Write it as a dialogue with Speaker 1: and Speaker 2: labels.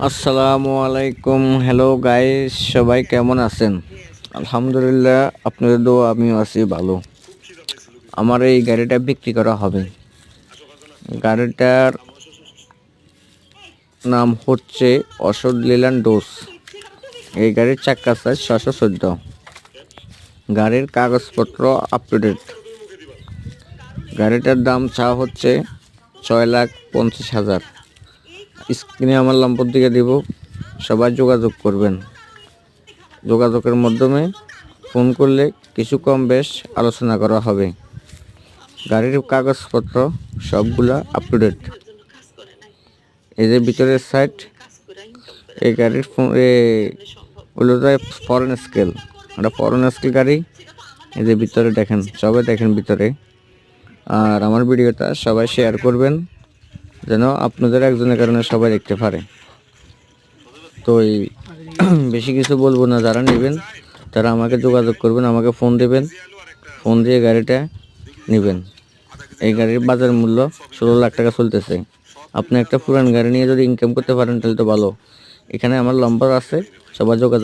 Speaker 1: আসসালামু আলাইকুম। Hello guys, সবাই কেমন আছেন? আলহামদুলিল্লাহ, আপনাদের দোয়া আমিও আছি ভালো। আমার এই গাড়িটা বিক্রি করা হবে। গাড়িটার নাম হচ্ছে অশোক লেল্যান্ড ডোজ। এই গাড়ির চাকা সাইজ 614। গাড়ির কাগজপত্র আপ টু ডেট। গাড়িটার দাম চাওয়া হচ্ছে 6,50,000। স্ক্রিনে আমার নম্বর দিয়ে দিব, সবাই যোগাযোগ করবেন। যোগাযোগের মাধ্যমে ফোন করলে কিছু কম বেশ আলোচনা করা হবে। গাড়ির কাগজপত্র সবগুলা আপ টু ডেট। এই যে ভিতরের সাইড, এই গাড়ির ওগুলো ফরেন স্কেল, এটা ফরেন স্কেল গাড়ি। এই যে ভিতরে দেখেন, সবাই দেখেন ভিতরে। আর আমার ভিডিওটা সবাই শেয়ার করবেন, যেন আপনাদের একজনের কারণে সবাই দেখতে পারে। তো এই বেশি কিছু বলবো না, যারা নেবেন তারা আমাকে যোগাযোগ করবেন, আমাকে ফোন দেবেন, ফোন দিয়ে গাড়িটা নেবেন। এই গাড়ির বাজার মূল্য 16 লাখ টাকা চলতেছে। আপনি একটা পুরান গাড়ি নিয়ে যদি ইনকাম করতে পারেন তাহলে তো ভালো। এখানে আমার নম্বর আছে, সবাই যোগাযোগ